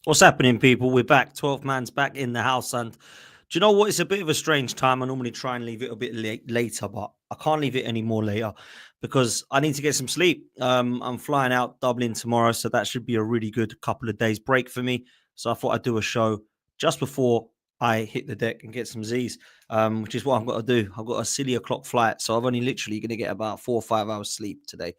What's happening, people? We're back. 12 man's back in the house. And do you know what? It's a bit of a strange time. I normally try and leave it a bit later, but I can't leave it any more later because I need to get some sleep. I'm flying out Dublin tomorrow, so that should be a really good couple of days break for me. So I thought I'd do a show just before I hit the deck and get some Z's, which is what I've got to do. I've got a silly o'clock flight, so I've only literally going to get about 4 or 5 hours sleep today.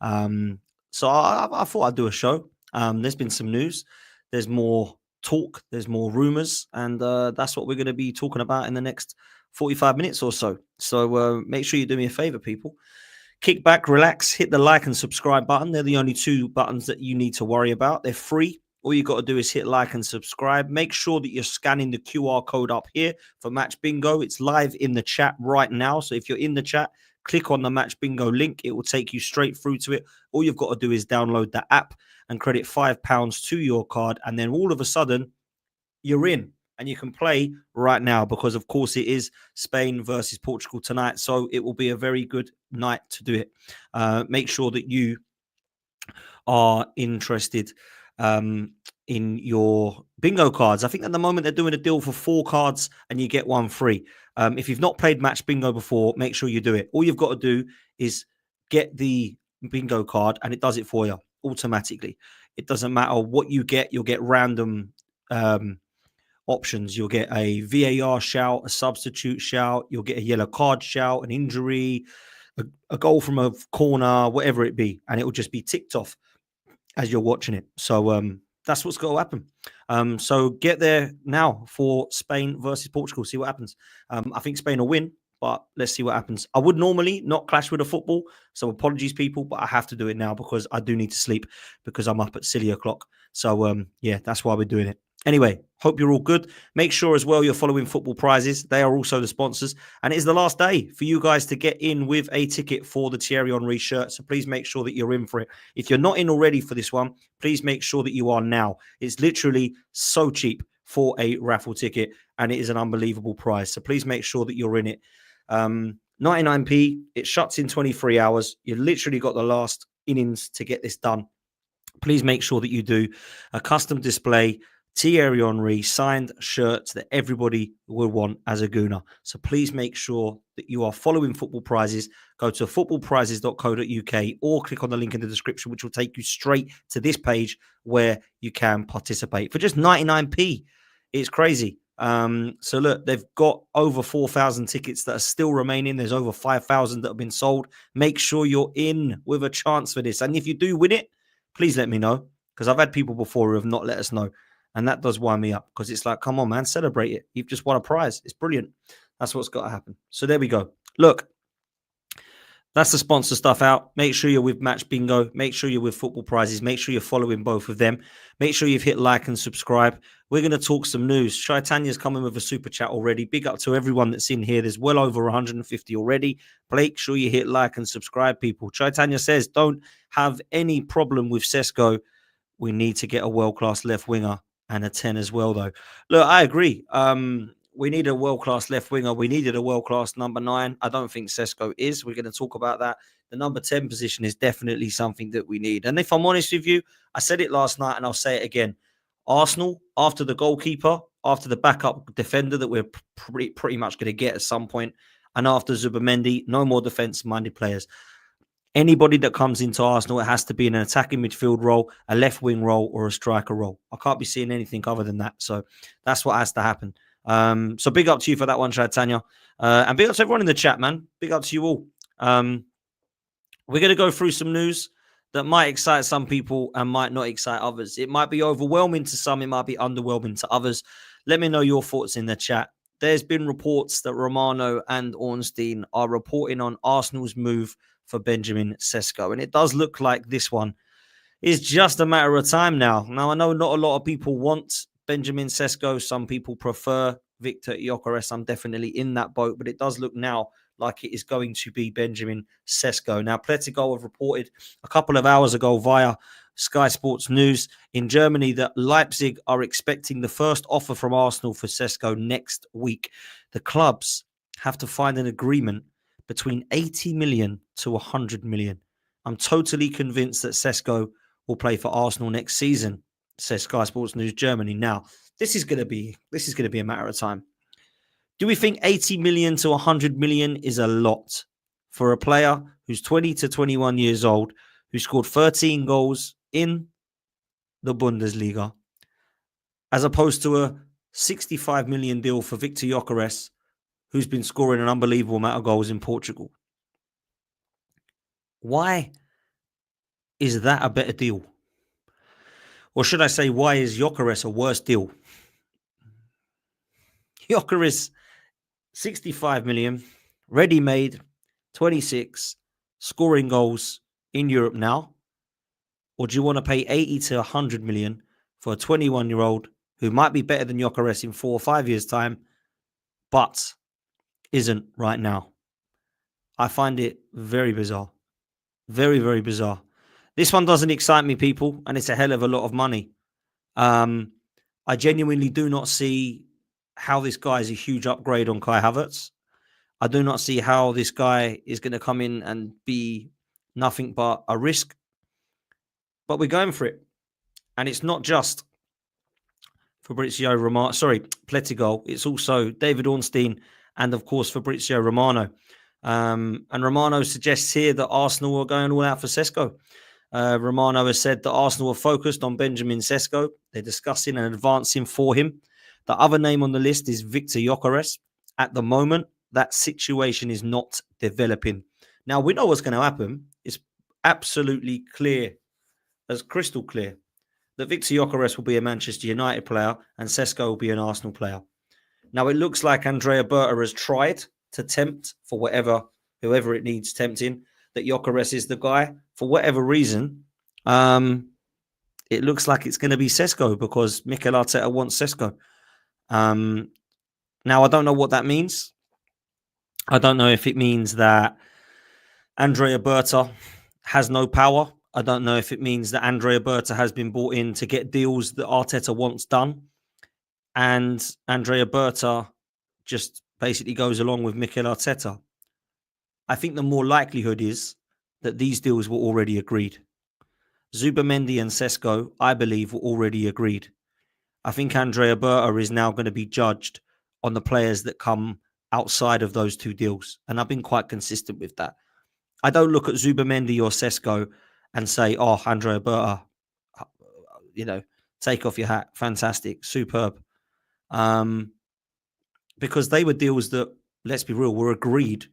So I thought I'd do a show. There's been some news. There's more talk, there's more rumors, and that's what we're going to be talking about in the next 45 minutes or so. So make sure you do me a favor, people. Kick back, relax, hit the like and subscribe button. They're the only two buttons that you need to worry about. They're free. All you got to do is hit like and subscribe. Make sure that you're scanning the QR code up here for Match Bingo. It's live in the chat right now. So if you're in the chat, click on the Match Bingo link. It will take you straight through to it. All you've got to do is download the app and credit £5 to your card. And then all of a sudden, you're in and you can play right now because, of course, it is Spain versus Portugal tonight. So it will be a very good night to do it. Make sure that you are interested in your bingo cards. I think at the moment they're doing a deal for 4 cards and you get 1 free. If you've not played Match Bingo before, make sure you do it. All you've got to do is get the bingo card and it does it for you automatically. It doesn't matter what you get. You'll get random options. You'll get a VAR shout, a substitute shout. You'll get a yellow card shout, an injury, a goal from a corner, whatever it be. And it will just be ticked off as you're watching it. So that's what's got to happen. So get there now for Spain versus Portugal. See what happens. I think Spain will win, but let's see what happens. I would normally not clash with the football, so apologies, people, but I have to do it now because I do need to sleep because I'm up at silly o'clock. So yeah, that's why we're doing it. Anyway, hope you're all good. Make sure as well you're following Football Prizes. They are also the sponsors. And it is the last day for you guys to get in with a ticket for the Thierry Henry shirt. So please make sure that you're in for it. If you're not in already for this one, please make sure that you are now. It's literally so cheap for a raffle ticket and it is an unbelievable prize. So please make sure that you're in it. 99p, it shuts in 23 hours. You've literally got the last innings to get this done. Please make sure that you do a custom display Thierry Henry signed shirts that everybody will want as a Gooner. So please make sure that you are following Football Prizes. Go to footballprizes.co.uk or click on the link in the description, which will take you straight to this page where you can participate for just 99p. It's crazy. So look, they've got over 4,000 tickets that are still remaining. There's over 5,000 that have been sold. Make sure you're in with a chance for this. And if you do win it, please let me know because I've had people before who have not let us know. And that does wind me up because it's like, come on, man, celebrate it. You've just won a prize. It's brilliant. That's what's got to happen. So there we go. Look, that's the sponsor stuff out. Make sure you're with Match Bingo. Make sure you're with Football Prizes. Make sure you're following both of them. Make sure you've hit like and subscribe. We're going to talk some news. Shaitanya's coming with a super chat already. Big up to everyone that's in here. There's well over 150 already. Make sure you hit like and subscribe, people. Chaitanya says, don't have any problem with Cesco. We need to get a world-class left winger and a 10 as well, though. Look, I agree. We need a world-class left winger. We needed a world-class number 9. I don't think Sesco is. We're going to talk about that. The number 10 position is definitely something that we need. And if I'm honest with you, I said it last night and I'll say it again. Arsenal, after the goalkeeper, after the backup defender that we're pretty much going to get at some point, and after Mendy, no more defense-minded players. Anybody that comes into Arsenal, it has to be in an attacking midfield role, a left wing role, or a striker role. I can't be seeing anything other than that. So that's what has to happen. So big up to you for that one, Tanya. And big up to everyone in the chat, man. Big up to you all. We're going to go through some news that might excite some people and might not excite others. It might be overwhelming to some. It might be underwhelming to others. Let me know your thoughts in the chat. There's been reports that Romano and Ornstein are reporting on Arsenal's move for Benjamin Sesko. And it does look like this one is just a matter of time now. Now, I know not a lot of people want Benjamin Sesko. Some people prefer Victor Gyökeres. I'm definitely in that boat, but it does look now like it is going to be Benjamin Sesko. Now, Pletiko have reported a couple of hours ago via Sky Sports News in Germany that Leipzig are expecting the first offer from Arsenal for Sesko next week. The clubs have to find an agreement between 80 million to 100 million. I'm totally convinced that Sesko will play for Arsenal next season. says Sky Sports News Germany. Now, this is going to be a matter of time. Do we think 80 million to 100 million is a lot for a player who's 20 to 21 years old, who scored 13 goals in the Bundesliga, as opposed to a 65 million deal for Victor Gyökeres, who's been scoring an unbelievable amount of goals in Portugal? Why is that a better deal? Or should I say, why is Gyökeres a worse deal? Gyökeres, 65 million, ready-made, 26, scoring goals in Europe now? Or do you want to pay 80 to 100 million for a 21-year-old who might be better than Gyökeres in 4 or 5 years' time, but isn't right now? I find it very bizarre. Very, very bizarre. This one doesn't excite me, people, and it's a hell of a lot of money. I genuinely do not see how this guy is a huge upgrade on Kai Havertz. I do not see how this guy is going to come in and be nothing but a risk. But we're going for it. And it's not just Fabrizio Romano, Pletigol. It's also David Ornstein and, of course, Fabrizio Romano. And Romano suggests here that Arsenal are going all out for Cesco. Romano has said that Arsenal are focused on Benjamin Cesco. They're discussing and advancing for him. The other name on the list is Victor Gyökeres. At the moment, that situation is not developing. Now, we know what's going to happen. It's absolutely clear, as crystal clear, that Victor Gyökeres will be a Manchester United player and Cesco will be an Arsenal player. Now, it looks like Andrea Berta has tried to tempt for whoever it needs tempting, that Gyökeres is the guy. For whatever reason, it looks like it's going to be Cesco because Mikel Arteta wants Cesco. Now, I don't know what that means. I don't know if it means that Andrea Berta has no power. I don't know if it means that Andrea Berta has been brought in to get deals that Arteta wants done. And Andrea Berta just basically goes along with Mikel Arteta. I think the more likelihood is that these deals were already agreed. Mendy and Cesco, I believe, were already agreed. I think Andrea Berta is now going to be judged on the players that come outside of those two deals. And I've been quite consistent with that. I don't look at Mendy or Cesco and say, oh, Andrea Berta, take off your hat. Fantastic. Superb. Because they were deals that, let's be real, were agreed.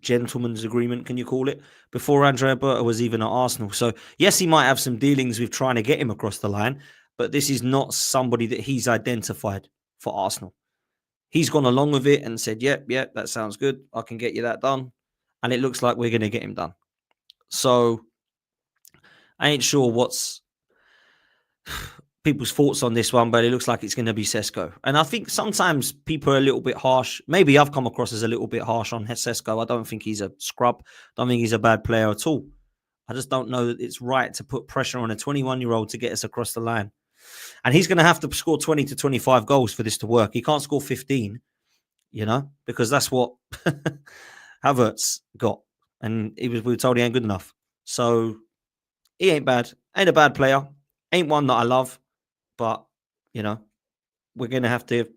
Gentleman's agreement, can you call it? Before Andrea Berta was even at Arsenal. So, yes, he might have some dealings with trying to get him across the line, but this is not somebody that he's identified for Arsenal. He's gone along with it and said, yep, that sounds good. I can get you that done. And it looks like we're going to get him done. So, I ain't sure what's people's thoughts on this one, but it looks like it's going to be Cesco. And I think sometimes people are a little bit harsh. Maybe I've come across as a little bit harsh on Cesco. I don't think he's a scrub. I don't think he's a bad player at all. I just don't know that it's right to put pressure on a 21-year-old to get us across the line. And he's going to have to score 20 to 25 goals for this to work. He can't score 15, because that's what Havertz got. And we were told he ain't good enough. So he ain't bad. Ain't a bad player. Ain't one that I love. But, we're going to have to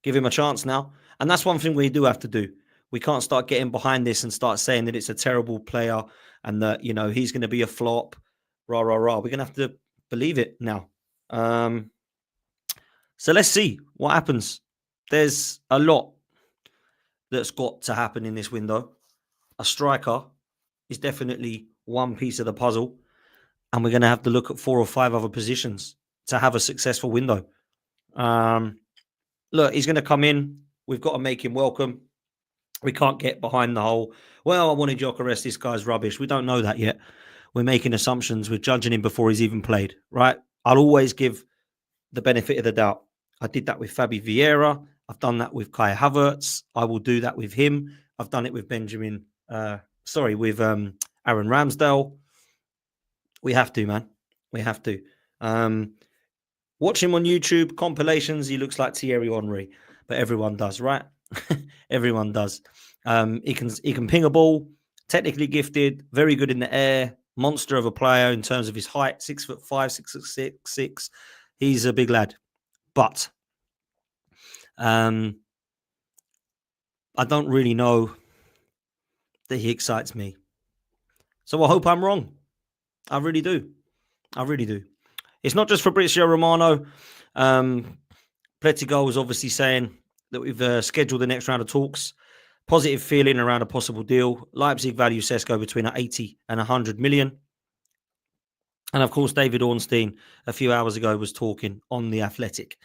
give him a chance now. And that's one thing we do have to do. We can't start getting behind this and start saying that it's a terrible player and that, he's going to be a flop. Rah, rah, rah. We're going to have to believe it now. So let's see what happens. There's a lot that's got to happen in this window. A striker is definitely one piece of the puzzle. And we're going to have to look at 4 or 5 other positions to have a successful window. Look, he's going to come in. We've got to make him welcome. We can't get behind the whole, I wanted Gyökeres, this guy's rubbish. We don't know that yet. We're making assumptions. We're judging him before he's even played, right? I'll always give the benefit of the doubt. I did that with Fabi Vieira. I've done that with Kai Havertz. I will do that with him. I've done it with Aaron Ramsdale. We have to, man. We have to. Watch him on YouTube, compilations. He looks like Thierry Henry, but everyone does, right? Everyone does. He can ping a ball, technically gifted, very good in the air, monster of a player in terms of his height, 6'5", 6'6". He's a big lad. But I don't really know that he excites me. So I hope I'm wrong. I really do. I really do. It's not just Fabrizio Romano. Pletigo was obviously saying that we've scheduled the next round of talks. Positive feeling around a possible deal. Leipzig value Sesko between 80 and 100 million. And of course, David Ornstein a few hours ago was talking on The Athletic.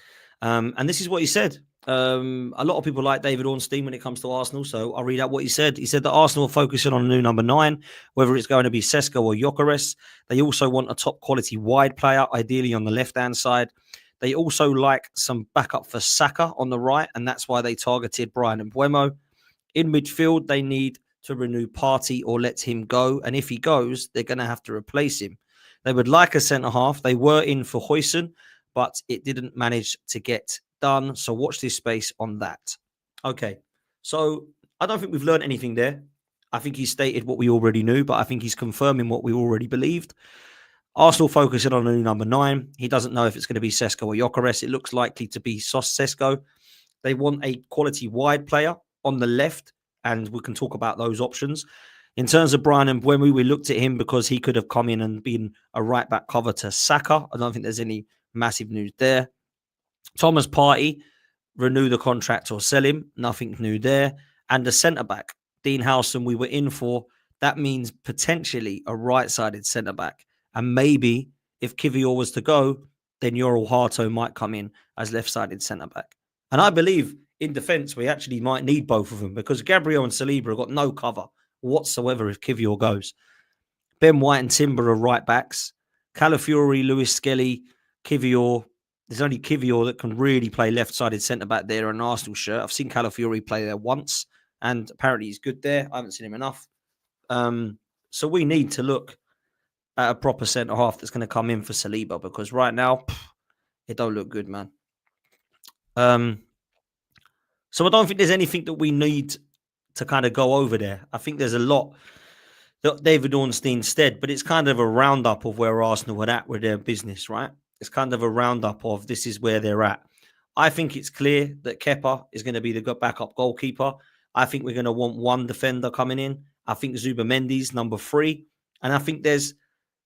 And this is what he said. A lot of people like David Ornstein when it comes to Arsenal, so I'll read out what he said. He said that Arsenal are focusing on a new number 9, whether it's going to be Sesko or Gyökeres. They also want a top quality wide player, ideally on the left-hand side. They also like some backup for Saka on the right, and that's why they targeted Bryan Mbeumo. In midfield, they need to renew Partey or let him go, and if he goes, they're going to have to replace him. They would like a centre-half. They were in for Huijsen, but it didn't manage to get done. So watch this space on that. Okay, so I don't think we've learned anything there. I think he stated what we already knew, but I think he's confirming what we already believed. Arsenal focusing on a new number 9. He doesn't know if it's going to be Sesko or Gyökeres. It looks likely to be Cesco. They want a quality wide player on the left, and we can talk about those options. In terms of Bryan Mbeumo, we looked at him because he could have come in and been a right-back cover to Saka. I don't think there's any massive news there. Thomas Partey, renew the contract or sell him. Nothing new there. And the centre-back, Dean Howson, we were in for. That means potentially a right-sided centre-back. And maybe if Kivior was to go, then Yoral Harto might come in as left-sided centre-back. And I believe in defence, we actually might need both of them because Gabriel and Saliba have got no cover whatsoever if Kivior goes. Ben White and Timber are right-backs. Calafiori, Lewis-Skelly, Kivior. There's only Kivior that can really play left-sided centre-back there in an Arsenal shirt. I've seen Calafiori play there once, and apparently he's good there. I haven't seen him enough. So we need to look at a proper centre-half that's going to come in for Saliba because right now, it don't look good, man. So I don't think there's anything that we need to kind of go over there. I think there's a lot that David Ornstein said, but it's kind of a roundup of where Arsenal are at with their business, right? It's kind of a roundup of this is where they're at. I think it's clear that Kepa is going to be the backup goalkeeper. I think we're going to want one defender coming in. I think Mendy's number 3. And I think there's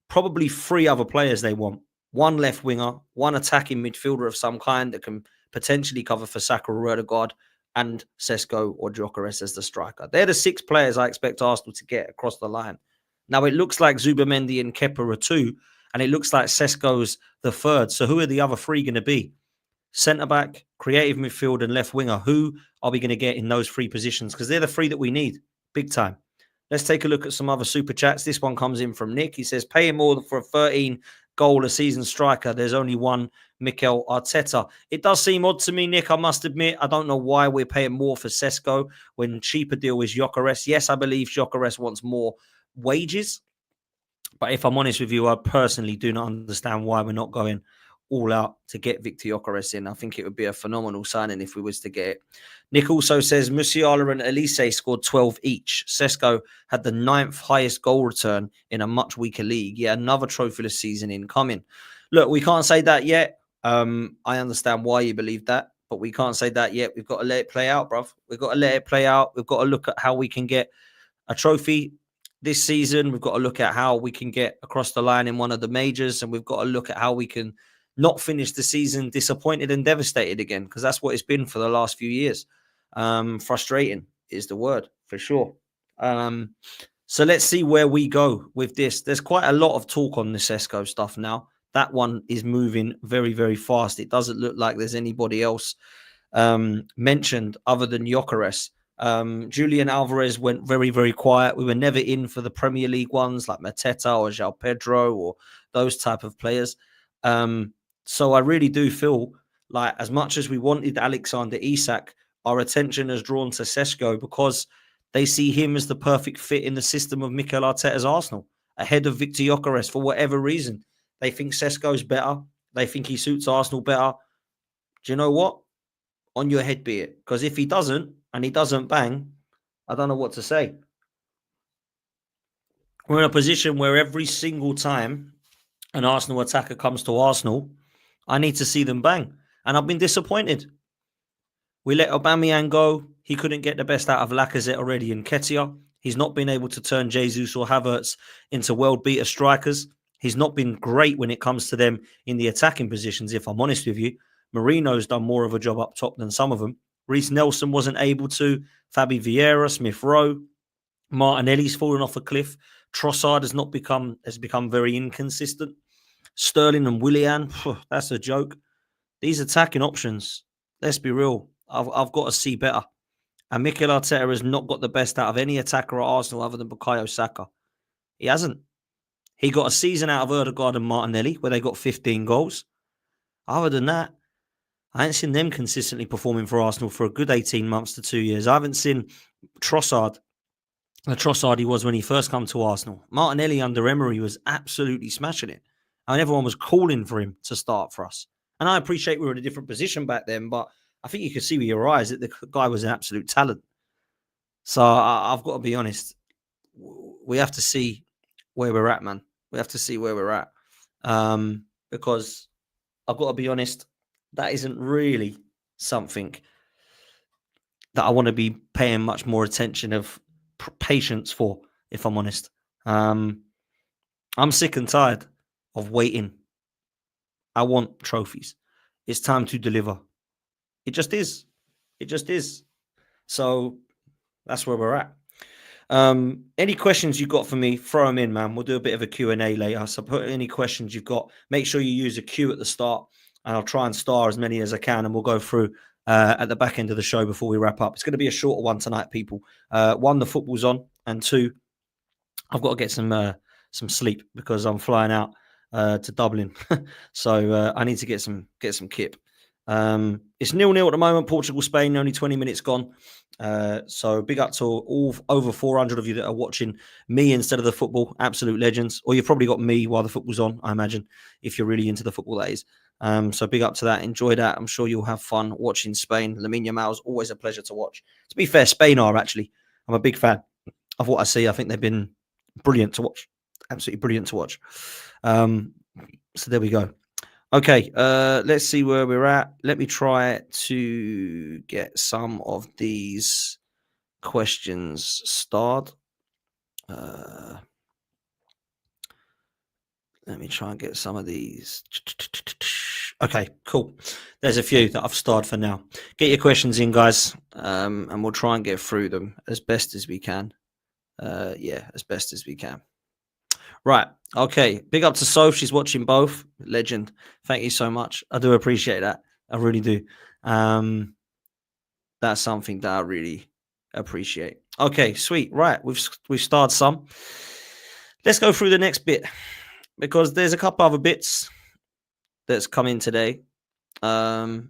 probably 3 other players they want. One left winger, one attacking midfielder of some kind that can potentially cover for Saka or Odegaard, and Cesco or Gyökeres as the striker. They're the 6 players I expect Arsenal to get across the line. Now, it looks like Mendy and Kepa are 2, and it looks like Cesco's the 3rd. So who are the other 3 going to be? Centre-back, creative midfield, and left winger. Who are we going to get in those 3 positions? Because they're the 3 that we need, big time. Let's take a look at some other super chats. This one comes in from Nick. He says, paying more for a 13-goal-a-season striker. There's only one, Mikel Arteta. It does seem odd to me, Nick, I must admit. I don't know why we're paying more for Cesco when cheaper deal is Gyökeres. Yes, I believe Gyökeres wants more wages. But if I'm honest with you, I personally do not understand why we're not going all out to get Victor Gyökeres in. I think it would be a phenomenal signing if we was to get it. Nick also says Musiala and Elise scored 12 each. Cesco had the 9th highest goal return in a much weaker league. Yeah, another trophyless season incoming. Look, we can't say that yet. I understand why you believe that, but we can't say that yet. We've got to let it play out, bruv. We've got to let it play out. We've got to look at how we can get a trophy this season. We've got to look at how we can get across the line in one of the majors, and we've got to look at how we can not finish the season disappointed and devastated again, because that's what it's been for the last few years. Frustrating is the word, for sure. So let's see where we go with this. There's quite a lot of talk on the Cesco stuff now. That one is moving very, very fast. It doesn't look like there's anybody else mentioned other than Gyökeres. Julian Alvarez went very, very quiet. We were never in for the Premier League ones like Mateta or João Pedro or those type of players. So I really do feel like as much as we wanted Alexander Isak, our attention has drawn to Cesco because they see him as the perfect fit in the system of Mikel Arteta's Arsenal, ahead of Victor Gyökeres for whatever reason. They think Cesco's better. They think he suits Arsenal better. Do you know what? On your head be it. Because if he doesn't, and he doesn't bang, I don't know what to say. We're in a position where every single time an Arsenal attacker comes to Arsenal, I need to see them bang. And I've been disappointed. We let Aubameyang go. He couldn't get the best out of Lacazette already in Nketiah. He's not been able to turn Jesus or Havertz into world-beater strikers. He's not been great when it comes to them in the attacking positions, if I'm honest with you. Marino's done more of a job up top than some of them. Reece Nelson wasn't able to. Fabi Vieira, Smith Rowe, Martinelli's fallen off a cliff. Trossard has become very inconsistent. Sterling and Willian, that's a joke. These attacking options, let's be real, I've got to see better. And Mikel Arteta has not got the best out of any attacker at Arsenal other than Bukayo Saka. He hasn't. He got a season out of Odegaard and Martinelli where they got 15 goals. Other than that, I ain't seen them consistently performing for Arsenal for a good 18 months to 2 years. I haven't seen Trossard, the Trossard he was when he first came to Arsenal. Martinelli under Emery was absolutely smashing it. And everyone was calling for him to start for us. And I appreciate we were in a different position back then, but I think you could see with your eyes that the guy was an absolute talent. So I've got to be honest. We have to see where we're at, man. We have to see where we're at. Because I've got to be honest, that isn't really something that I want to be paying much more attention of patience for, if I'm honest. I'm sick and tired of waiting. I want trophies. It's time to deliver. It just is. It just is. So that's where we're at. Any questions you got for me, throw them in, man. We'll do a bit of a Q&A later. So put any questions you've got. Make sure you use a Q at the start, and I'll try and star as many as I can, and we'll go through at the back end of the show before we wrap up. It's going to be a shorter one tonight, people. One, the football's on, and two, I've got to get some sleep because I'm flying out to Dublin. So I need to get some kip. It's 0-0 at the moment. Portugal, Spain, only 20 minutes gone. So big up to all over 400 of you that are watching me instead of the football. Absolute legends. Or you've probably got me while the football's on, I imagine, if you're really into the football, that is. So big up to that. Enjoy that. I'm sure you'll have fun watching Spain. Lamine Yamal's always a pleasure to watch. To be fair, Spain are actually. I'm a big fan of what I see. I think they've been brilliant to watch. Absolutely brilliant to watch. So there we go. Okay, let's see where we're at. Let me try to get some of these questions starred. Let me try and get some of these. Okay, cool. There's a few that I've starred for now. Get your questions in, guys, and we'll try and get through them as best as we can. As best as we can. Right. Okay. Big up to Sofh. She's watching both. Legend. Thank you so much. I do appreciate that. I really do. That's something that I really appreciate. Okay. Sweet. Right. We've started some. Let's go through the next bit because there's a couple other bits that's come in today. And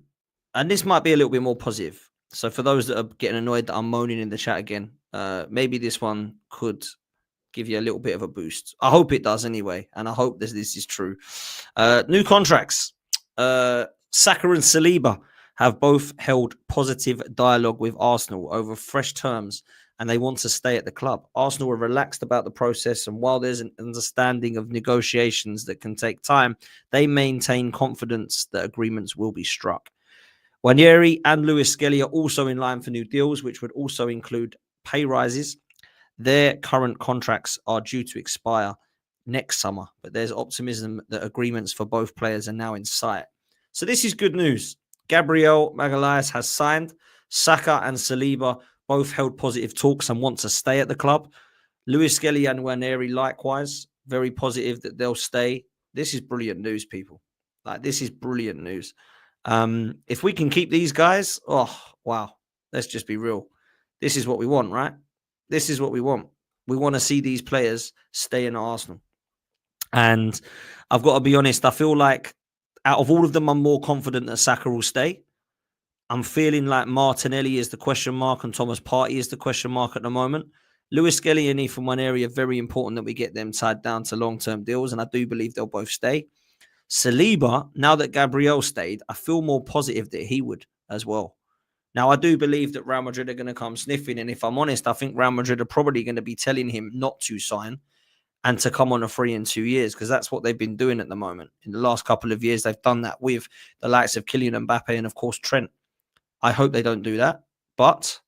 this might be a little bit more positive. So for those that are getting annoyed that I'm moaning in the chat again, maybe this one could give you a little bit of a boost. I hope it does anyway, and I hope this is true. New contracts. Saka and Saliba have both held positive dialogue with Arsenal over fresh terms, and they want to stay at the club. Arsenal are relaxed about the process, and while there's an understanding of negotiations that can take time, they maintain confidence that agreements will be struck. Nwaneri and Lewis-Skelly are also in line for new deals, which would also include pay rises. Their current contracts are due to expire next summer, but there's optimism that agreements for both players are now in sight. So this is good news. Gabriel Magalhaes has signed. Saka and Saliba both held positive talks and want to stay at the club. Lewis-Skelly and Nwaneri likewise, very positive that they'll stay. This is brilliant news, people. This is brilliant news. If we can keep these guys, oh, wow. Let's just be real. This is what we want, right? This is what we want. We want to see these players stay in Arsenal. And I've got to be honest, I feel like out of all of them, I'm more confident that Saka will stay. I'm feeling like Martinelli is the question mark and Thomas Partey is the question mark at the moment. Lewis-Skelly and Ethan Nwaneri are very important that we get them tied down to long-term deals, and I do believe they'll both stay. Saliba, now that Gabriel stayed, I feel more positive that he would as well. Now, I do believe that Real Madrid are going to come sniffing. And if I'm honest, I think Real Madrid are probably going to be telling him not to sign and to come on a free in 2 years, because that's what they've been doing at the moment. In the last couple of years, they've done that with the likes of Kylian Mbappe and, of course, Trent. I hope they don't do that, but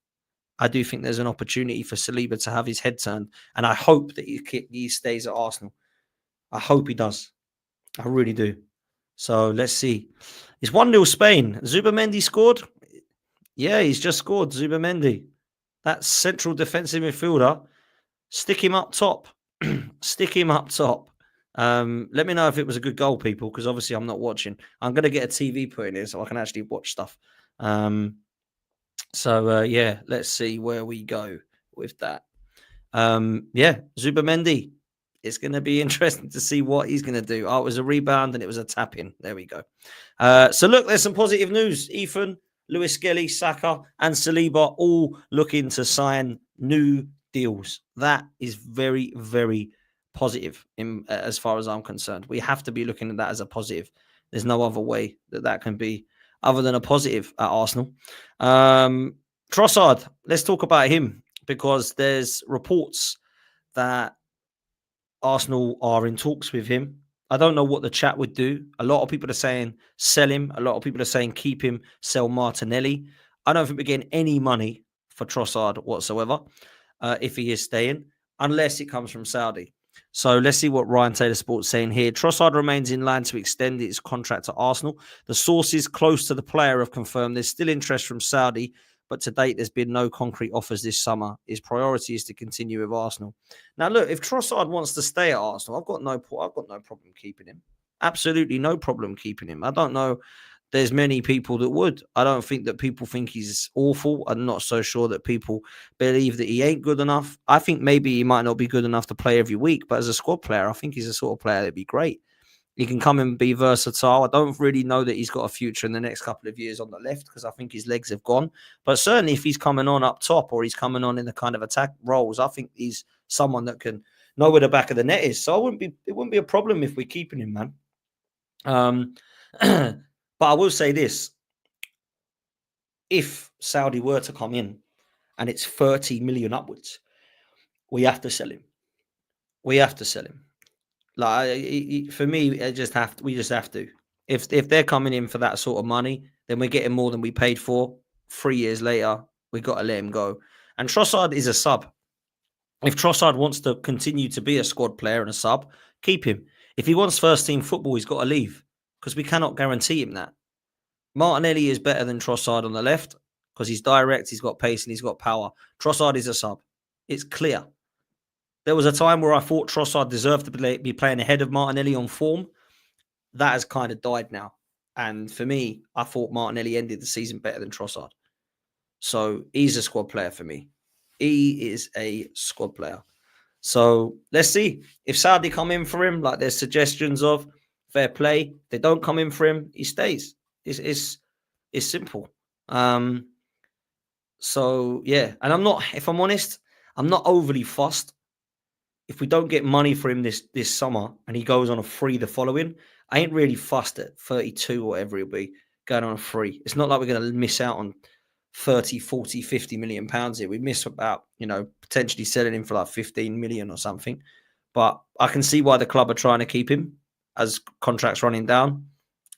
I do think there's an opportunity for Saliba to have his head turned, and I hope that he stays at Arsenal. I hope he does. I really do. So let's see. It's 1-0 Spain. Zubimendi scored. Yeah, he's just scored. Zubimendi. That central defensive midfielder. Stick him up top. Stick him up top. Let me know if it was a good goal, people, because obviously I'm not watching. I'm going to get a TV put in here so I can actually watch stuff. Yeah, let's see where we go with that. Zubimendi. It's going to be interesting to see what he's going to do. Oh, it was a rebound and it was a tap-in. There we go. So look, there's some positive news. Ethan, Lewis-Skelly, Saka and Saliba all looking to sign new deals. That is very, very positive as far as I'm concerned. We have to be looking at that as a positive. There's no other way that can be other than a positive at Arsenal. Trossard, let's talk about him, because there's reports that Arsenal are in talks with him. I don't know what the chat would do. A lot of people are saying sell him. A lot of people are saying keep him, sell Martinelli. I don't think we're getting any money for Trossard whatsoever if he is staying, unless it comes from Saudi. So let's see what Ryan Taylor Sports saying here. Trossard remains in line to extend his contract to Arsenal. The sources close to the player have confirmed there's still interest from Saudi, but to date, there's been no concrete offers this summer. His priority is to continue with Arsenal. Now, look, if Trossard wants to stay at Arsenal, I've got no problem keeping him. Absolutely no problem keeping him. I don't know. There's many people that would. I don't think that people think he's awful. I'm not so sure that people believe that he ain't good enough. I think maybe he might not be good enough to play every week, but as a squad player, I think he's a sort of player that'd be great. He can come and be versatile. I don't really know that he's got a future in the next couple of years on the left, because I think his legs have gone. But certainly if he's coming on up top, or he's coming on in the kind of attack roles, I think he's someone that can know where the back of the net is. So it wouldn't be a problem if we're keeping him, man. But I will say this. If Saudi were to come in and it's 30 million upwards, we have to sell him. We have to sell him. Like, for me, we just have to. If they're coming in for that sort of money, then we're getting more than we paid for. 3 years later, we got to let him go. And Trossard is a sub. If Trossard wants to continue to be a squad player and a sub, keep him. If he wants first team football, he's got to leave, because we cannot guarantee him that. Martinelli is better than Trossard on the left because he's direct, he's got pace, and he's got power. Trossard is a sub. It's clear. There was a time where I thought Trossard deserved to be playing ahead of Martinelli on form. That has kind of died now. And for me, I thought Martinelli ended the season better than Trossard. So he's a squad player for me. He is a squad player. So let's see. If Saudi come in for him, like there's suggestions of, fair play. If they don't come in for him, he stays. It's simple. So yeah, and if I'm honest, I'm not overly fussed. If we don't get money for him this summer and he goes on a free the following, I ain't really fussed at 32 or whatever it'll be going on a free. It's not like we're going to miss out on 30, 40, 50 million pounds here. We miss about, potentially selling him for like 15 million or something. But I can see why the club are trying to keep him as contracts running down.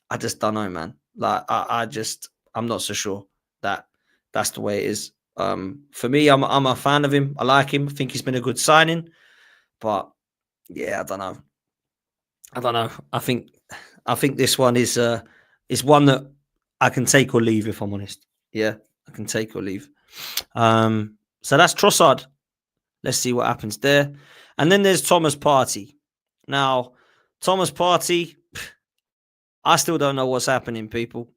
I just don't know, man. Like, I'm not so sure that that's the way it is. For me, I'm a fan of him. I like him. I think he's been a good signing. But yeah, I don't know. I think this one is one that I can take or leave, if I'm honest. Yeah, I can take or leave. So that's Trossard. Let's see what happens there. And then there's Thomas Partey. Now, Thomas Partey, I still don't know what's happening, people.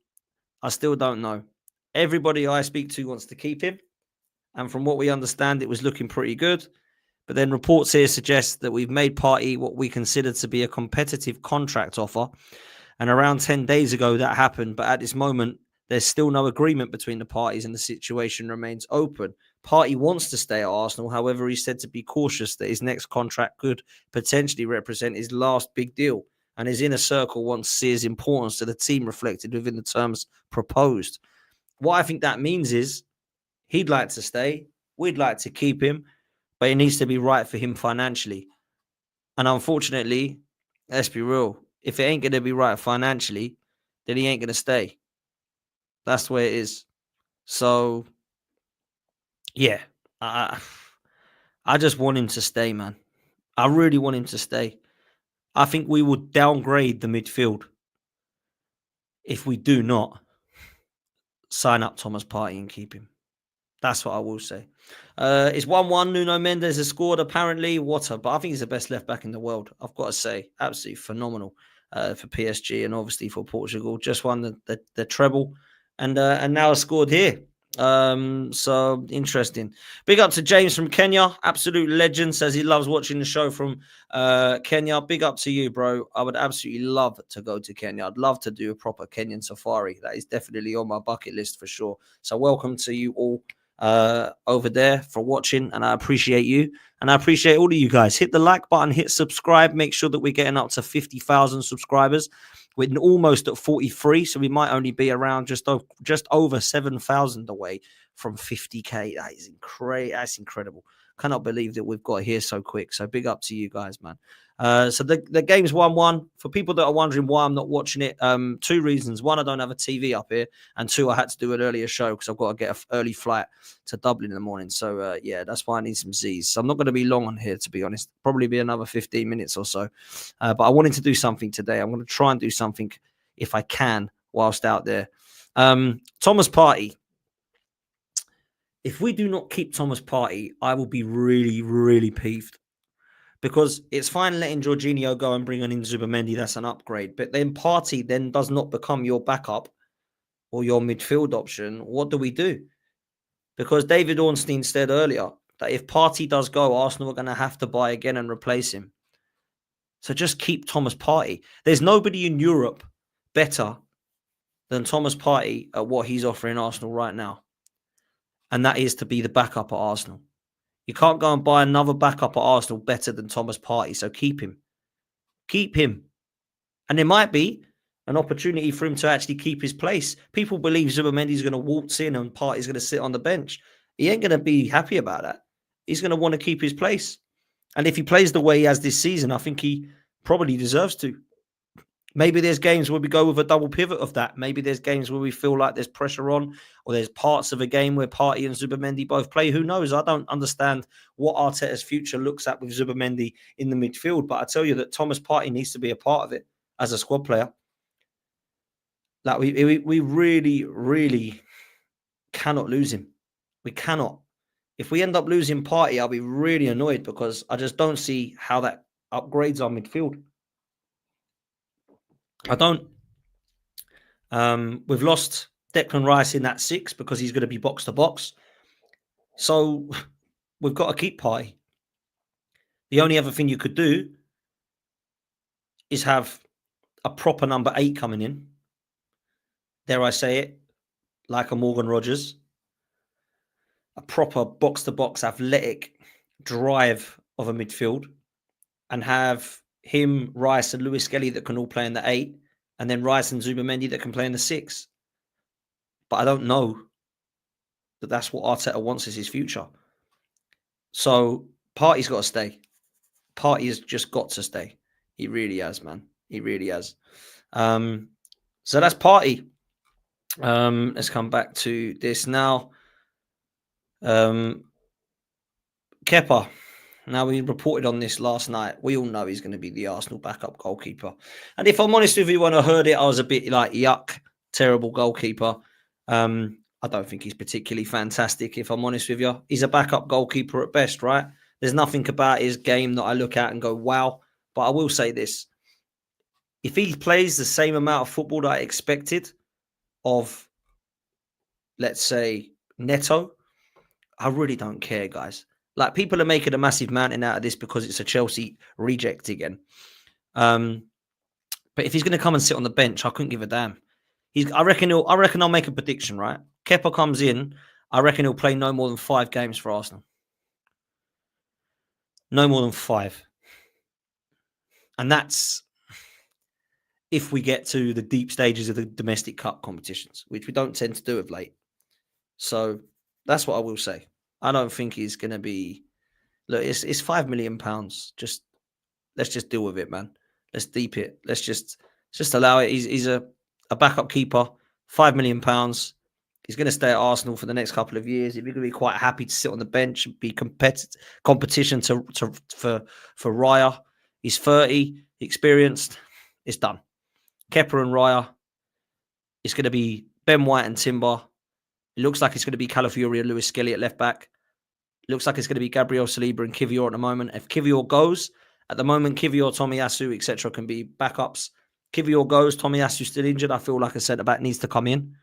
I still don't know. Everybody I speak to wants to keep him. And from what we understand, it was looking pretty good. But then reports here suggest that we've made Partey what we consider to be a competitive contract offer. And around 10 days ago, that happened. But at this moment, there's still no agreement between the parties and the situation remains open. Partey wants to stay at Arsenal. However, he's said to be cautious that his next contract could potentially represent his last big deal. And his inner circle wants to see his importance to the team reflected within the terms proposed. What I think that means is he'd like to stay. We'd like to keep him. But it needs to be right for him financially. And unfortunately, let's be real, if it ain't going to be right financially, then he ain't going to stay. That's the way it is. So, yeah, I, I just want him to stay, man. I really want him to stay. I think we will downgrade the midfield if we do not sign up Thomas Partey and keep him. That's what I will say. It's 1-1. Nuno Mendes has scored, apparently. But I think he's the best left back in the world. I've got to say, absolutely phenomenal for PSG and obviously for Portugal. Just won the treble and now has scored here. So interesting. Big up to James from Kenya, absolute legend. Says he loves watching the show from Kenya. Big up to you, bro. I would absolutely love to go to Kenya. I'd love to do a proper Kenyan safari. That is definitely on my bucket list for sure. So welcome to you all over there for watching, and I appreciate you, and I appreciate all of you guys. Hit the like button, hit subscribe, make sure that we're getting up to 50,000 subscribers. We're almost at 43, so we might only be around just over 7,000 away from 50k. That is that's incredible. Cannot believe that we've got here so quick. So big up to you guys, man. So the game's 1-1. For people that are wondering why I'm not watching it, two reasons. One, I don't have a TV up here, and two, I had to do an earlier show because I've got to get an early flight to Dublin in the morning. So yeah, that's why I need some Z's. So I'm not going to be long on here, to be honest. Probably be another 15 minutes or so. But I wanted to do something today. I'm going to try and do something if I can whilst out there. Thomas Partey. If we do not keep Thomas Partey, I will be really, really peeved. Because it's fine letting Jorginho go and bring in Zubimendi. That's an upgrade. But then Partey then does not become your backup or your midfield option. What do we do? Because David Ornstein said earlier that if Partey does go, Arsenal are going to have to buy again and replace him. So just keep Thomas Partey. There's nobody in Europe better than Thomas Partey at what he's offering Arsenal right now. And that is to be the backup at Arsenal. You can't go and buy another backup at Arsenal better than Thomas Partey. So keep him. Keep him. And there might be an opportunity for him to actually keep his place. People believe Zubimendi's going to waltz in and Partey's going to sit on the bench. He ain't going to be happy about that. He's going to want to keep his place. And if he plays the way he has this season, I think he probably deserves to. Maybe there's games where we go with a double pivot of that. Maybe there's games where we feel like there's pressure on, or there's parts of a game where Partey and Zubimendi both play. Who knows? I don't understand what Arteta's future looks at with Zubimendi in the midfield, but I tell you that Thomas Partey needs to be a part of it as a squad player. Like we really, really cannot lose him. We cannot. If we end up losing Partey, I'll be really annoyed because I just don't see how that upgrades our midfield. I don't. We've lost Declan Rice in that 6 because he's going to be box to box. So we've got to keep Partey. The only other thing you could do is have a proper number 8 coming in. Dare I say it, like a Morgan Rogers. A proper box to box athletic drive of a midfield, and have him, Rice, and Lewis-Skelly that can all play in the 8, and then Rice and Zubimendi that can play in the 6. But I don't know that that's what Arteta wants as his future. So Partey's got to stay. Partey has just got to stay. He really has, man. He really has. So that's Partey. Let's come back to this now. Kepa. Now, we reported on this last night. We all know he's going to be the Arsenal backup goalkeeper. And if I'm honest with you, when I heard it, I was a bit like, yuck, terrible goalkeeper. I don't think he's particularly fantastic, if I'm honest with you. He's a backup goalkeeper at best, right? There's nothing about his game that I look at and go, wow. But I will say this. If he plays the same amount of football that I expected of, let's say, Neto, I really don't care, guys. Like, people are making a massive mountain out of this because it's a Chelsea reject again. But if he's going to come and sit on the bench, I couldn't give a damn. I reckon I'll make a prediction, right? Kepa comes in. I reckon he'll play no more than 5 games for Arsenal. No more than 5. And that's if we get to the deep stages of the domestic cup competitions, which we don't tend to do of late. So that's what I will say. I don't think he's going to be... Look, it's £5 million. Just let's just deal with it, man. Let's deep it. Let's just allow it. He's a backup keeper, £5 million. He's going to stay at Arsenal for the next couple of years. If you're going to be quite happy to sit on the bench and be competition for Raya, he's 30, experienced. It's done. Kepa and Raya. It's going to be Ben White and Timber. It looks like it's going to be Calafiori and Lewis-Skelly at left back. It looks like it's going to be Gabriel Saliba and Kivior at the moment. If Kivior goes, at the moment, Kivior, Tomiyasu, etc. can be backups. Kivior goes, Tomiyasu still injured. I feel like a centre-back needs to come in.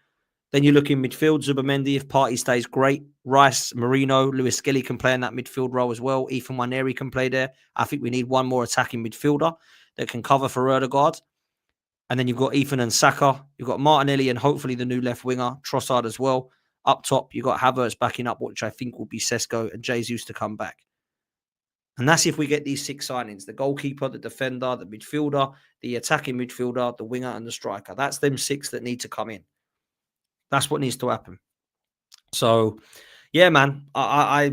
Then you look in midfield, Zubimendi, if Partey stays, great. Rice, Marino, Lewis-Skelly can play in that midfield role as well. Ethan Nwaneri can play there. I think we need one more attacking midfielder that can cover for Erdegaard. And then you've got Ethan and Saka. You've got Martinelli and hopefully the new left winger, Trossard as well. Up top, you've got Havertz backing up, which I think will be Sesko and Jesus to come back. And that's if we get these 6 signings. The goalkeeper, the defender, the midfielder, the attacking midfielder, the winger and the striker. That's them 6 that need to come in. That's what needs to happen. So, yeah, man, I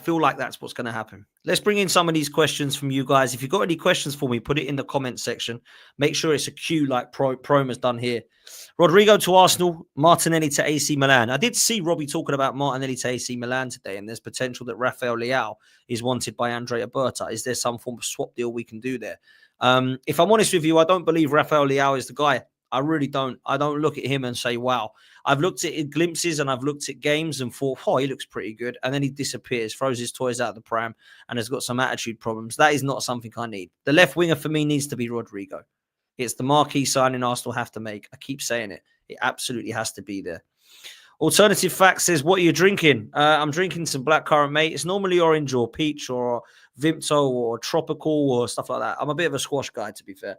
feel like that's what's going to happen. Let's bring in some of these questions from you guys. If you've got any questions for me, put it in the comment section. Make sure it's a queue like Proma's done here. Rodrigo to Arsenal, Martinelli to AC Milan. I did see Robbie talking about Martinelli to AC Milan today, and there's potential that Rafael Leao is wanted by Andrea Berta. Is there some form of swap deal we can do there? If I'm honest with you, I don't believe Rafael Leao is the guy. I really don't. I don't look at him and say, wow. I've looked at glimpses and I've looked at games and thought, oh, he looks pretty good. And then he disappears, throws his toys out of the pram and has got some attitude problems. That is not something I need. The left winger for me needs to be Rodrigo. It's the marquee signing Arsenal have to make. I keep saying it. It absolutely has to be there. Alternative Fact says, what are you drinking? I'm drinking some blackcurrant, mate. It's normally orange or peach or Vimto or tropical or stuff like that. I'm a bit of a squash guy, to be fair.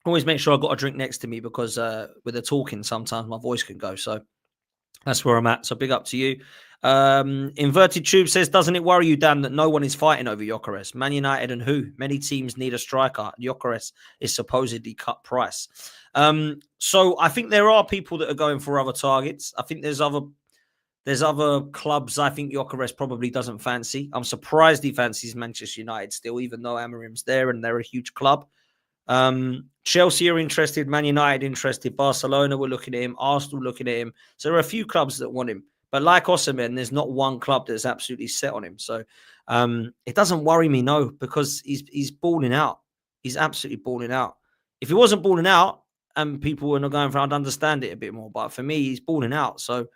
Always make sure I've got a drink next to me because with the talking, sometimes my voice can go. So that's where I'm at. So big up to you. Inverted Tube says, doesn't it worry you, Dan, that no one is fighting over Gyökeres? Man United and who? Many teams need a striker. Gyökeres is supposedly cut price. So I think there are people that are going for other targets. I think there's other clubs I think Gyökeres probably doesn't fancy. I'm surprised he fancies Manchester United still, even though Amorim's there and they're a huge club. Chelsea are interested, Man United interested, Barcelona were looking at him, Arsenal looking at him. So there are a few clubs that want him. But like Osimhen, there's not one club that's absolutely set on him. So it doesn't worry me, no, because he's balling out. He's absolutely balling out. If he wasn't balling out and people were not going for, I'd understand it a bit more. But for me, he's balling out. So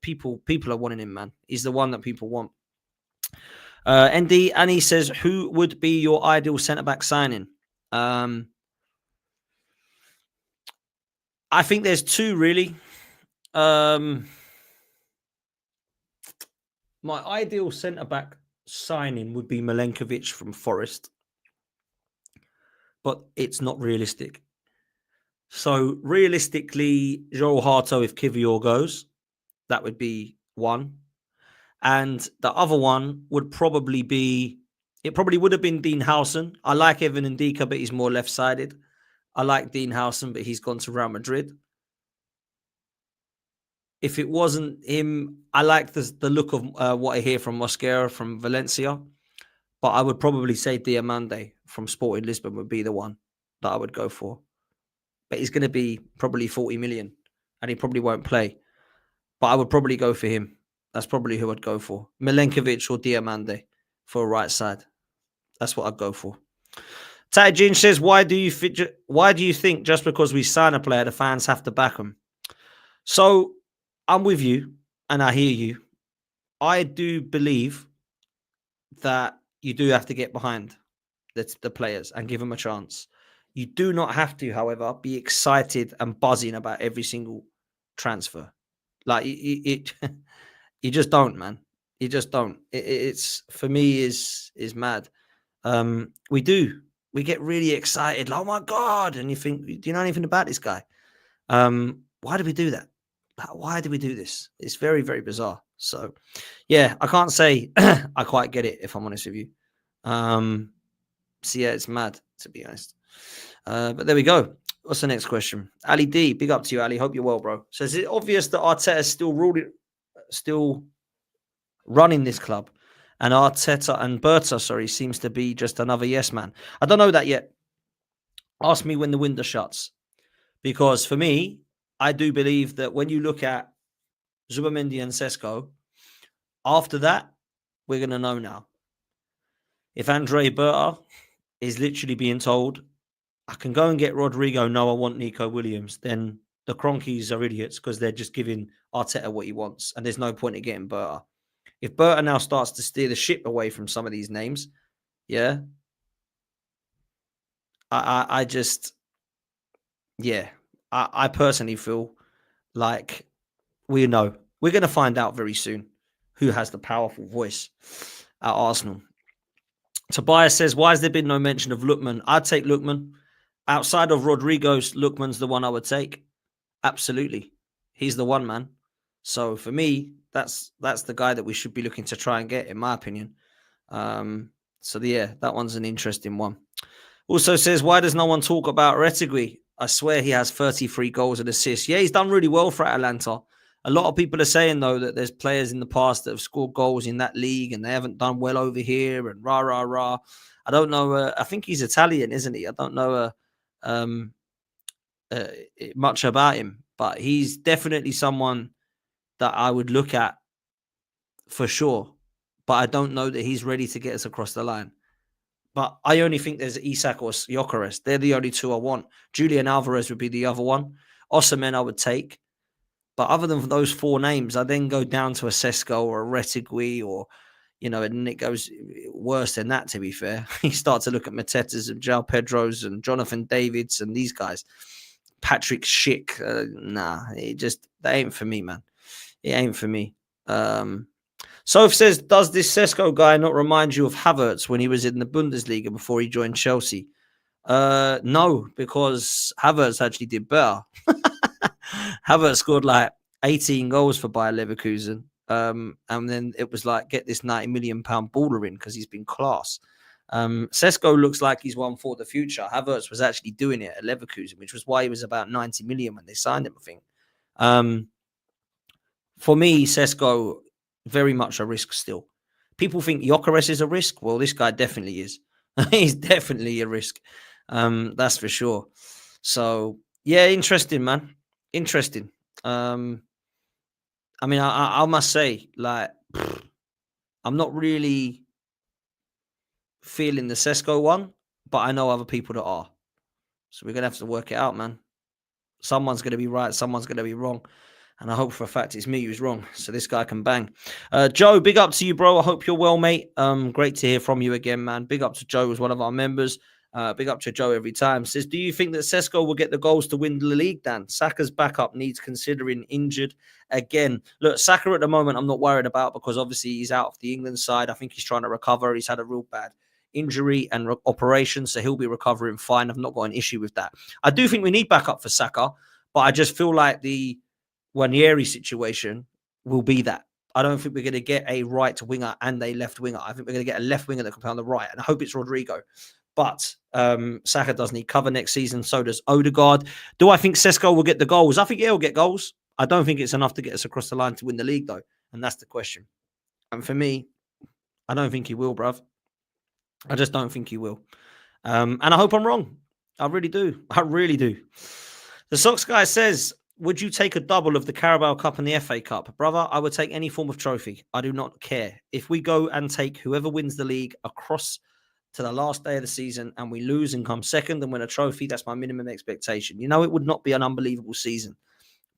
people are wanting him, man. He's the one that people want. ND Annie says, who would be your ideal centre-back signing? I think there's 2 really. My ideal centre-back signing would be Milenkovic from Forest, but it's not realistic. So realistically, Joel Harto, if Kivior goes, that would be one. And the other one would probably be, it probably would have been Dean Howson. I like Evan Ndika, but he's more left-sided. I like Dean Howson, but he's gone to Real Madrid. If it wasn't him, I like the look of what I hear from Mosquera from Valencia. But I would probably say Diamande from Sporting Lisbon would be the one that I would go for. But he's going to be probably 40 million and he probably won't play. But I would probably go for him. That's probably who I'd go for. Milenkovic or Diamande for a right side. That's what I'd go for. Tajin says, why do you think just because we sign a player, the fans have to back him? So I'm with you and I hear you. I do believe that you do have to get behind the players and give them a chance. You do not have to, however, be excited and buzzing about every single transfer. Like you just don't, man. You just don't. It's for me is mad. We get really excited. Like, oh my God. And you think, do you know anything about this guy? Why do we do that? Why do we do this? It's very, very bizarre. So, yeah, I can't say I quite get it, if I'm honest with you. So, yeah, it's mad, to be honest. But there we go. What's the next question? Ali D, big up to you, Ali. Hope you're well, bro. So, is it obvious that Arteta is still running this club And Arteta and Berta, sorry, seems to be just another yes man. I don't know that yet. Ask me when the window shuts. Because for me, I do believe that when you look at Zubimendi and Sesko, after that, we're going to know now. If Andre Berta is literally being told, I can go and get Rodrigo, no, I want Nico Williams, then the Cronkies are idiots because they're just giving Arteta what he wants, and there's no point in getting Berta. If Berta now starts to steer the ship away from some of these names, yeah, I personally feel like we're going to find out very soon who has the powerful voice at Arsenal. Tobias says, why has there been no mention of Lookman? I'd take Lookman. Outside of Rodrigo's, Lookman's the one I would take. Absolutely. He's the one, man. So for me, that's the guy that we should be looking to try and get, in my opinion. That one's an interesting one. Also says, why does no one talk about Retegui? I swear he has 33 goals and assists. Yeah, he's done really well for Atalanta. A lot of people are saying, though, that there's players in the past that have scored goals in that league and they haven't done well over here and rah, rah, rah. I don't know. I think he's Italian, isn't he? I don't know much about him, but he's definitely someone that I would look at for sure. But I don't know that he's ready to get us across the line. But I only think there's Isak or Gyökeres. They're the only two I want. Julian Alvarez would be the other one. Osimhen I would take. But other than those four names, I then go down to a Cesco or a Retegui or, and it goes worse than that, to be fair. You start to look at Matetas and João Pedros and Jonathan Davids and these guys. Patrick Schick. That ain't for me, man. It ain't for me. Soph says, does this Sesco guy not remind you of Havertz when he was in the Bundesliga before he joined Chelsea? No, because Havertz actually did better. Havertz scored like 18 goals for Bayer Leverkusen. And then it was like, get this £90 million baller in because he's been class. Sesko looks like he's one for the future. Havertz was actually doing it at Leverkusen, which was why he was about 90 million when they signed him, I think. For me, Sesko, very much a risk still. People think Gyökeres is a risk. Well, this guy definitely is. He's definitely a risk. That's for sure. So, yeah, interesting, man. Interesting. I mean, I must say, like, I'm not really feeling the Sesko one, but I know other people that are. So we're going to have to work it out, man. Someone's going to be right. Someone's going to be wrong. And I hope for a fact it's me who's wrong. So this guy can bang. Joe, big up to you, bro. I hope you're well, mate. Great to hear from you again, man. Big up to Joe, who's one of our members. Big up to Joe every time. Says, do you think that Sesko will get the goals to win the league, Dan? Saka's backup needs considering injured again. Look, Saka at the moment I'm not worried about because obviously he's out of the England side. I think he's trying to recover. He's had a real bad injury and operation, so he'll be recovering fine. I've not got an issue with that. I do think we need backup for Saka, but I just feel like the Wanyeri situation will be that. I don't think we're going to get a right winger and a left winger. I think we're going to get a left winger that can play on the right, and I hope it's Rodrigo. But Saka does need cover next season. So does Odegaard. Do I think Sesko will get the goals? I think he'll get goals. I don't think it's enough to get us across the line to win the league, though. And that's the question. And for me, I don't think he will, bruv. I just don't think he will. And I hope I'm wrong. I really do. I really do. The Sox guy says, would you take a double of the Carabao Cup and the FA Cup? Brother, I would take any form of trophy. I do not care. If we go and take whoever wins the league across to the last day of the season and we lose and come second and win a trophy, that's my minimum expectation. You know, it would not be an unbelievable season,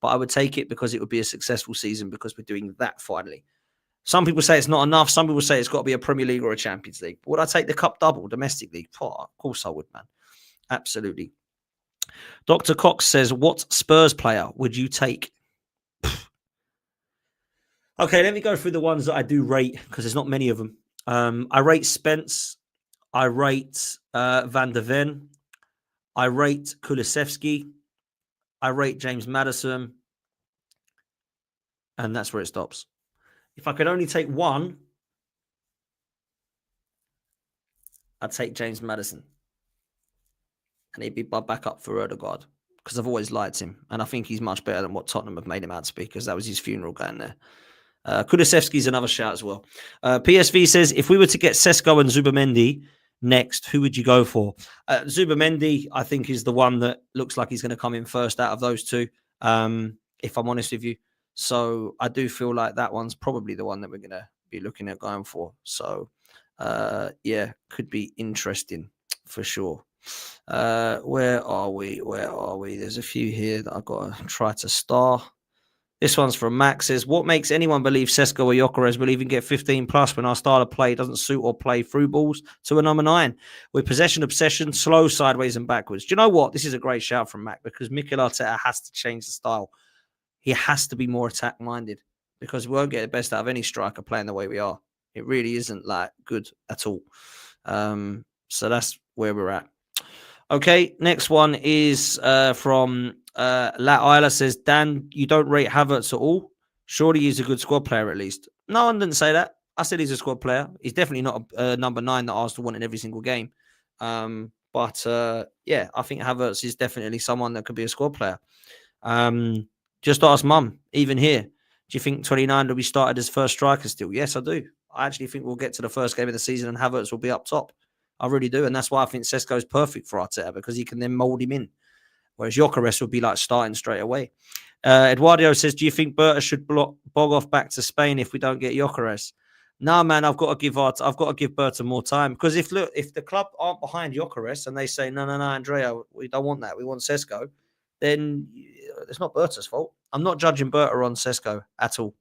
but I would take it because it would be a successful season because we're doing that finally. Some people say it's not enough. Some people say it's got to be a Premier League or a Champions League. But would I take the Cup double, domestic league? Oh, of course I would, man. Absolutely. Dr. Cox says, what Spurs player would you take? Okay, let me go through the ones that I do rate because there's not many of them. I rate Spence. I rate Van der Ven. I rate Kulusevski. I rate James Maddison. And that's where it stops. If I could only take one, I'd take James Maddison. And he'd be back up for Odegaard because I've always liked him. And I think he's much better than what Tottenham have made him out to be because that was his funeral going there. Kulusevski's another shout as well. PSV says, if we were to get Cesco and Zubimendi next, who would you go for? Zubimendi, I think, is the one that looks like he's going to come in first out of those two, if I'm honest with you. So I do feel like that one's probably the one that we're going to be looking at going for. So, yeah, could be interesting for sure. Where are we? There's a few here that I've got to try to star. This one's from Max. Says, what makes anyone believe Sesko or Gyökeres will even get 15 plus when our style of play doesn't suit or play through balls to a number 9? With possession obsession, slow sideways and backwards. Do you know what? This is a great shout from Mac, because Mikel Arteta has to change the style. He has to be more attack minded, because we won't get the best out of any striker playing the way we are. It really isn't like good at all. So that's where we're at. Okay, next one is from La Isla. Says, Dan, you don't rate Havertz at all? Surely he's a good squad player at least. No, I didn't say that. I said he's a squad player. He's definitely not a number 9 that Arsenal want in every single game. But yeah, I think Havertz is definitely someone that could be a squad player. Just ask Mum, even here. Do you think 29 will be started as first striker still? Yes, I do. I actually think we'll get to the first game of the season and Havertz will be up top. I really do. And that's why I think Cesco is perfect for Arteta, because he can then mould him in. Whereas Gyökeres would be like starting straight away. Eduardo says, do you think Bura should bog off back to Spain if we don't get Gyökeres? No, man, I've got to give Berta more time. Because if the club aren't behind Gyökeres and they say, no, Andrea, we don't want that. We want Cesco, then it's not Berta's fault. I'm not judging Berta on Cesco at all.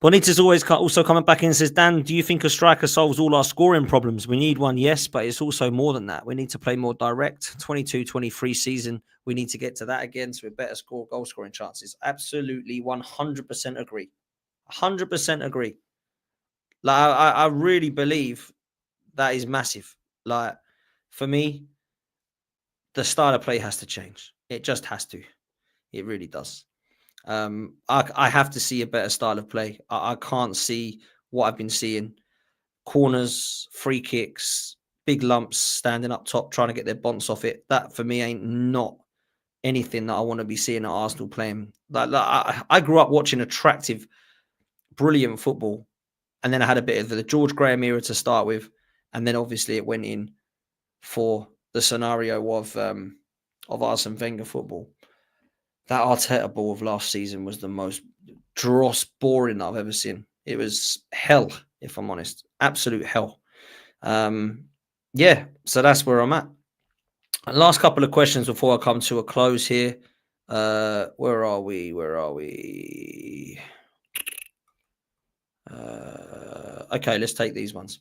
Bonita's also coming back in and says, Dan, do you think a striker solves all our scoring problems? We need one, yes, but it's also more than that. We need to play more direct. 22-23 season, we need to get to that again so we better score goal scoring chances. Absolutely, 100% agree. 100% agree. Like, I really believe that is massive. Like, for me, the style of play has to change. It just has to. It really does. I have to see a better style of play. I can't see what I've been seeing. Corners, free kicks, big lumps, standing up top, trying to get their bonds off it. That, for me, ain't not anything that I want to be seeing at Arsenal playing. I grew up watching attractive, brilliant football. And then I had a bit of the George Graham era to start with. And then, obviously, it went in for the scenario of Arsene Wenger football. That Arteta ball of last season was the most dross boring I've ever seen. It was hell, if I'm honest. Absolute hell. Yeah, so that's where I'm at. Last couple of questions before I come to a close here. Where are we? Okay, let's take these ones.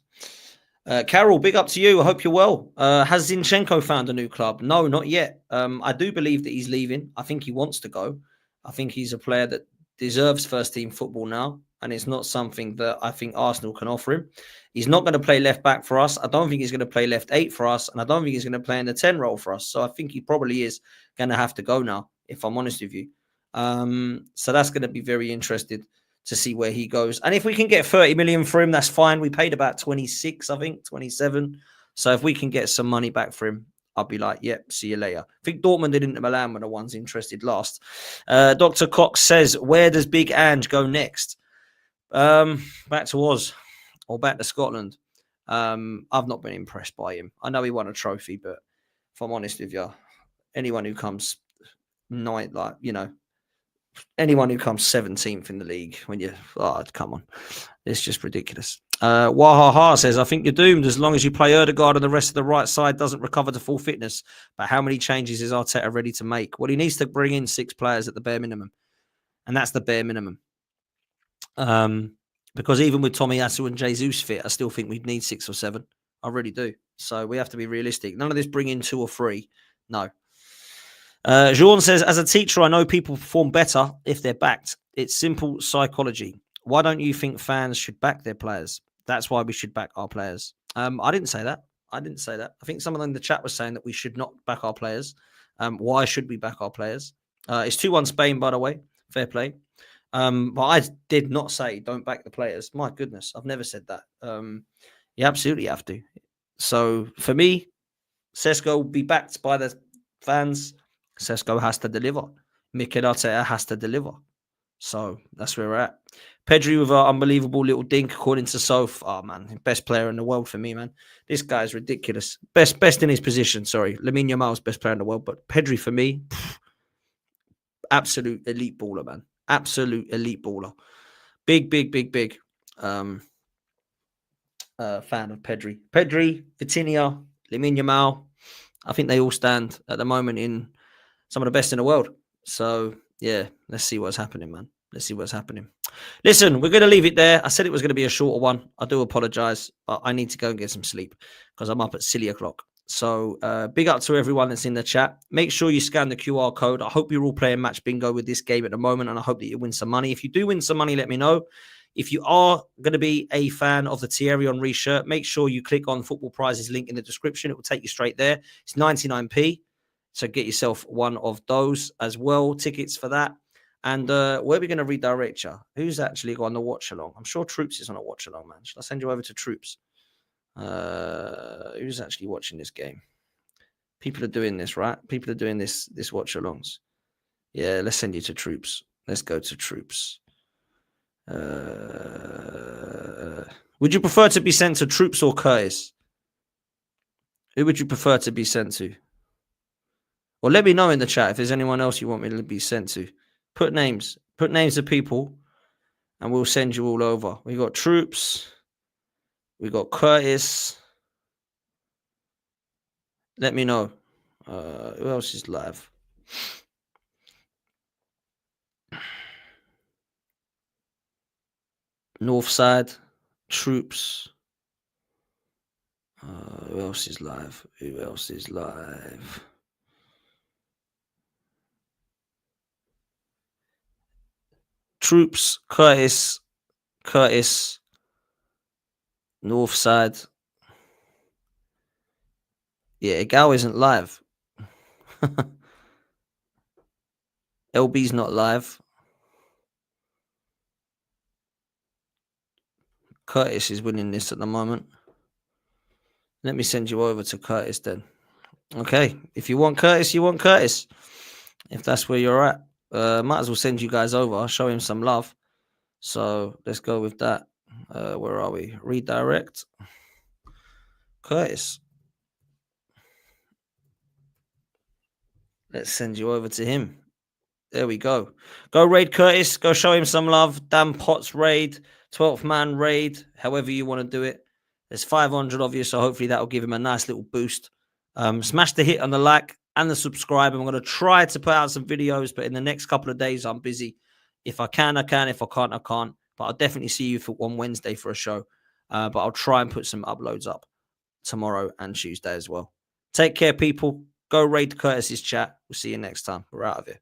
Carol, big up to you. I hope you're well. Has Zenchenko found a new club? No, not yet. I do believe that he's leaving. I think he wants to go. I think he's a player that deserves first team football now. And it's not something that I think Arsenal can offer him. He's not going to play left back for us. I don't think he's going to play left 8 for us. And I don't think he's going to play in the 10 role for us. So I think he probably is going to have to go now, if I'm honest with you. So that's going to be very interesting to see where he goes. And if we can get 30 million for him, that's fine. We paid about 26, I think, 27. So if we can get some money back for him, I'll be like, yep, see you later. I think Dortmund and Inter Milan were the ones interested last. Dr. Cox says, where does Big Ange go next? Back to Oz or back to Scotland. I've not been impressed by him. I know he won a trophy, but if I'm honest with you, anyone who comes anyone who comes 17th in the league, come on. It's just ridiculous. Wahaha says, I think you're doomed as long as you play Ødegaard and the rest of the right side doesn't recover to full fitness. But how many changes is Arteta ready to make? Well, he needs to bring in 6 players at the bare minimum. And that's the bare minimum. Because even with Tomiyasu and Jesus fit, I still think we'd need 6 or 7. I really do. So we have to be realistic. None of this bring in 2 or 3. No. Jean says, as a teacher, I know people perform better if they're backed. It's simple psychology. Why don't you think fans should back their players? That's why we should back our players. I didn't say that. I think someone in the chat was saying that we should not back our players. Why should we back our players? It's 2-1 Spain, by the way. Fair play. But I did not say don't back the players. My goodness, I've never said that. You absolutely have to. So for me, Cesco will be backed by the fans. Cesco has to deliver. Mikel Arteta has to deliver. So that's where we're at. Pedri with an unbelievable little dink, according to Sofh. Oh, man, best player in the world for me, man. This guy's ridiculous. Best in his position, sorry. Lamine Yamal's best player in the world, but Pedri for me, absolute elite baller, man. Absolute elite baller. Big fan of Pedri. Pedri, Vitinha, Lamine Yamal. I think they all stand at the moment in some of the best in the world. So, yeah, let's see what's happening, man. Let's see what's happening. Listen, we're going to leave it there. I said it was going to be a shorter one. I do apologize. I need to go and get some sleep because I'm up at silly o'clock. So big up to everyone that's in the chat. Make sure you scan the QR code. I hope you're all playing Match Bingo with this game at the moment, and I hope that you win some money. If you do win some money, let me know. If you are going to be a fan of the Thierry Henry shirt, make sure you click on Football Prizes link in the description. It will take you straight there. It's 99p. So get yourself one of those as well. Tickets for that. And where are we going to redirect you? Who's actually got on the watch along? I'm sure Troops is on a watch along, man. Shall I send you over to Troops? Who's actually watching this game? People are doing this, right? People are doing this watch alongs. Yeah, let's send you to Troops. Let's go to Troops. Would you prefer to be sent to Troops or Curtis? Who would you prefer to be sent to? Well, let me know in the chat if there's anyone else you want me to be sent to. Put names of people, and we'll send you all over. We got Troops. We got Curtis. Let me know. Who else is live? Northside. Troops. Who else is live? Who else is live? Troops, Curtis, Northside. Yeah, Gal isn't live. LB's not live. Curtis is winning this at the moment. Let me send you over to Curtis then. Okay, if you want Curtis, you want Curtis. If that's where you're at, might as well send you guys over. Show him some love. So let's go with that. Where are we? Redirect. Curtis. Let's send you over to him. There we go. Go raid Curtis. Go show him some love. Dan Potts raid. 12th man raid. However you want to do it. There's 500 of you, so hopefully that will give him a nice little boost. Smash the hit on the like and the subscribe. I'm going to try to put out some videos, but in the next couple of days, I'm busy. If I can, I can. If I can't, I can't. But I'll definitely see you on Wednesday for a show. But I'll try and put some uploads up tomorrow and Tuesday as well. Take care, people. Go raid Curtis's chat. We'll see you next time. We're out of here.